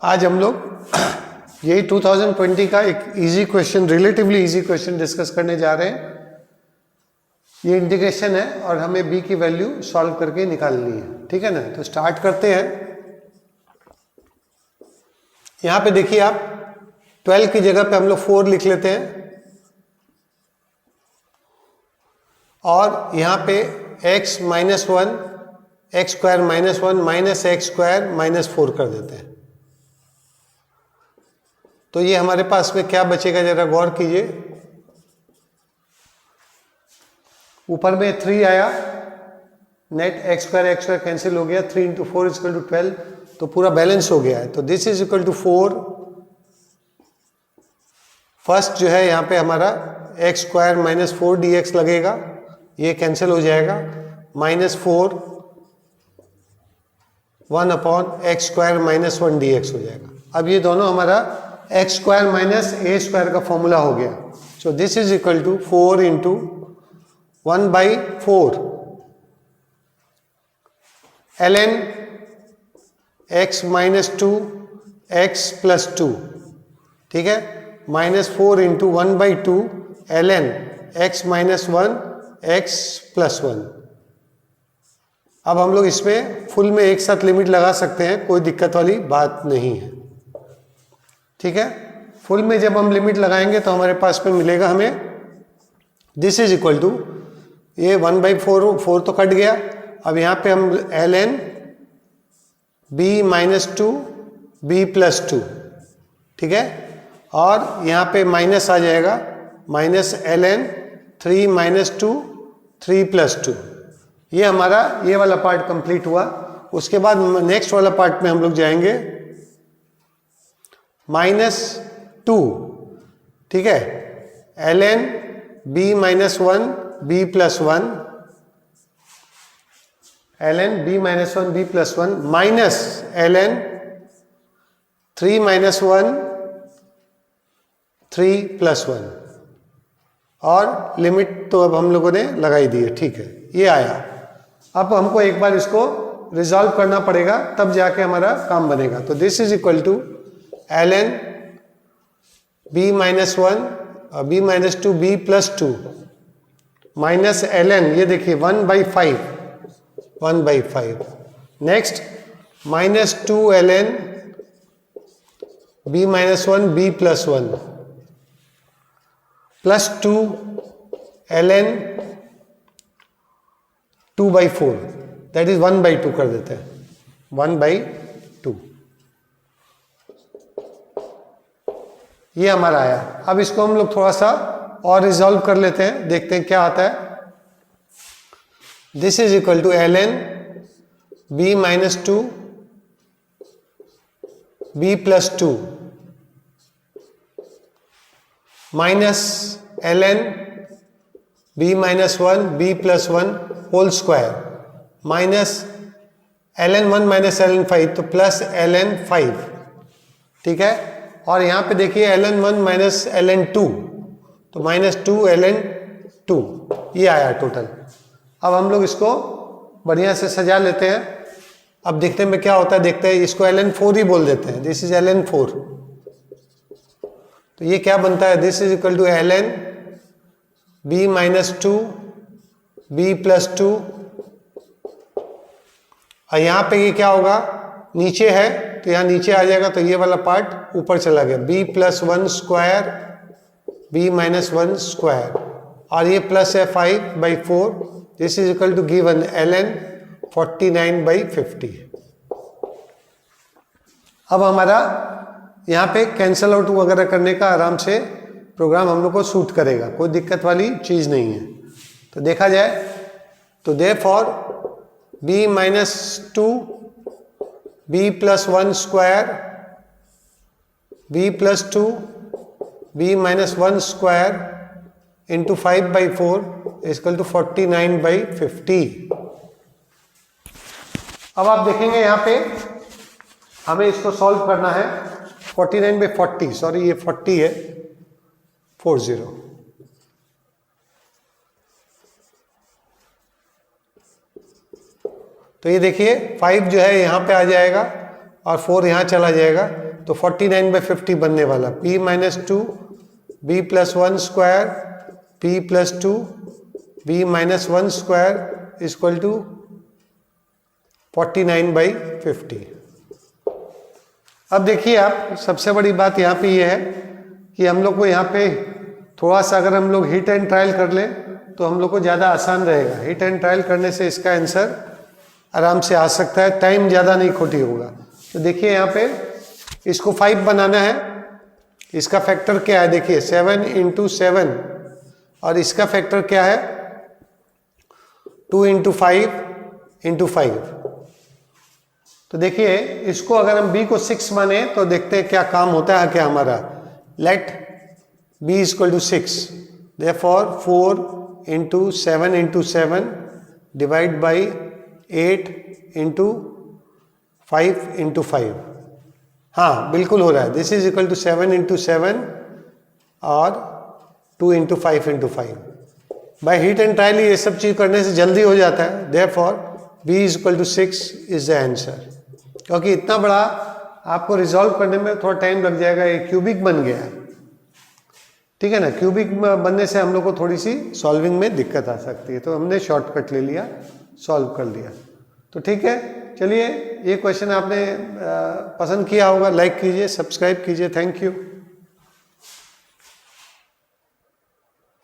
आज हम लोग यही 2020 का एक easy question, relatively easy question discuss करने जा रहे हैं। ये इंटीग्रेशन है और हमें b की वैल्यू सॉल्व करके निकालनी है, ठीक है ना। तो स्टार्ट करते हैं। यहां पे देखिए आप 12 की जगह पे हम लोग 4 लिख लेते हैं और यहां पे x minus 1 x square minus 1 minus x square minus 4 कर देते हैं। तो ये हमारे पास में क्या बचेगा, जरा गौर कीजिए। ऊपर में 3 आया, नेट एक्स स्क्वायर कैंसिल हो गया, 3 इंटू 4 इज इक्वल टू 12, तो पूरा बैलेंस हो गया है। तो this is equal to 4। First जो है यहाँ पे हमारा x square minus 4 d x लगेगा, ये कैंसिल हो जाएगा, minus 4 1 upon x square minus 1 d x हो जाएगा। अब ये दोनों हमारा x square minus a square का फॉर्मूला हो गया। So this is equal to 4 into 1 by 4 ln x minus 2 x plus 2, ठीक है, minus 4 into 1 by 2 ln x minus 1 x plus 1। अब हम लोग इसमें फुल में एक साथ लिमिट लगा सकते हैं, कोई दिक्कत वाली बात नहीं है, ठीक है। फुल में जब हम लिमिट लगाएंगे तो हमारे पास में मिलेगा हमें दिस इज इक्वल टू, ये 1 बाई 4 तो कट गया। अब यहाँ पे हम ln b minus 2 b plus 2, ठीक है, और यहाँ पे माइनस आ जाएगा, माइनस ln 3 माइनस 2 3 प्लस 2। ये हमारा ये वाला पार्ट कंप्लीट हुआ। उसके बाद नेक्स्ट वाला पार्ट में हम लोग जाएंगे माइनस 2, ठीक है, ln b minus 1 b plus 1, ln b minus 1 b plus 1 minus ln 3 minus 1 3 plus 1, और लिमिट तो अब हम लोगों ने लगाई दी है, ठीक है, ये आया। अब हमको एक बार इसको रिजॉल्व करना पड़ेगा, तब जाके हमारा काम बनेगा। तो this is equal to ln b minus 1 b minus 2 b plus 2 minus ln, ये देखिए 1 by 5, next minus 2 ln b minus 1 b plus 1 plus 2 ln 2 by 4, that is 1 by 2 कर देते हैं, 1 बाई 2, ये हमारा आया। अब इसको हम लोग थोड़ा सा और रिजॉल्व कर लेते हैं, देखते हैं क्या आता है। This is equal to ln b minus 2 b plus 2 minus ln b minus 1 b plus 1 whole square minus ln 1 minus ln 5, तो प्लस ln 5, ठीक है। और यहाँ पे देखिए ln 1 माइनस ln 2, तो माइनस 2 ln 2, ये आया टोटल। अब हम लोग इसको बढ़िया से सजा लेते हैं। अब देखते में क्या होता है, देखते हैं। इसको ln 4 ही बोल देते हैं, दिस इज ln 4। तो ये क्या बनता है, this is equal to ln b minus 2 b plus 2, और यहाँ पे ये क्या होगा, नीचे है तो यहाँ नीचे आ जाएगा, तो ये वाला पार्ट ऊपर चला गया, b plus 1 square b minus 1 स्क्वायर, और ये प्लस है 5 by 4, this is equal to given ln 49 by 50। अब हमारा यहाँ पे कैंसल आउट वगैरह करने का आराम से प्रोग्राम हम लोग को सूट करेगा, कोई दिक्कत वाली चीज़ नहीं है। तो देखा जाए तो therefore b minus 2 b plus 1 square b plus 2 b minus 1 square into 5 by 4 equal to 49 by 50। अब आप देखेंगे यहाँ पे हमें इसको सॉल्व करना है। 49 बाई 40, सॉरी ये 40 है, 40। तो ये देखिए 5 जो है यहाँ पे आ जाएगा और 4 यहाँ चला जाएगा, तो 49/50 बनने वाला, p minus 2 b plus 1 square p plus 2 b minus 1 square equal to 49/50। अब देखिए आप, सबसे बड़ी बात यहाँ पे ये है कि हम लोग को यहाँ पे थोड़ा सा अगर हम लोग हिट एंड ट्रायल कर लें तो हम लोग को ज़्यादा आसान रहेगा। हिट एंड ट्रायल करने से इसका आंसर आराम से आ सकता है, टाइम ज़्यादा नहीं खोटी होगा। तो देखिए यहाँ पे इसको 5 बनाना है, इसका फैक्टर क्या है, देखिए 7 × 7 और इसका फैक्टर क्या है 2 × 5 × 5। तो देखिए इसको अगर हम b को 6 माने तो देखते हैं क्या काम होता है क्या हमारा। Let b = 6, therefore 4 × 7 × 7 divide by 8 × 5 × 5। हाँ बिल्कुल हो रहा है, दिस इज इक्वल टू 7 × 7 और 2 × 5 × 5। बाय हिट एंड ट्रायल ये सब चीज करने से जल्दी हो जाता है। Therefore b = 6 is the answer. क्योंकि इतना बड़ा आपको रिजॉल्व करने में थोड़ा टाइम लग जाएगा, ये क्यूबिक बन गया है, ठीक है ना। क्यूबिक बनने से हम लोग को थोड़ी सी सॉल्विंग में दिक्कत आ सकती है, तो हमने शॉर्टकट ले लिया, सॉल्व कर लिया। तो ठीक है, चलिए ये क्वेश्चन आपने पसंद किया होगा, लाइक कीजिए, सब्सक्राइब कीजिए। Thank you.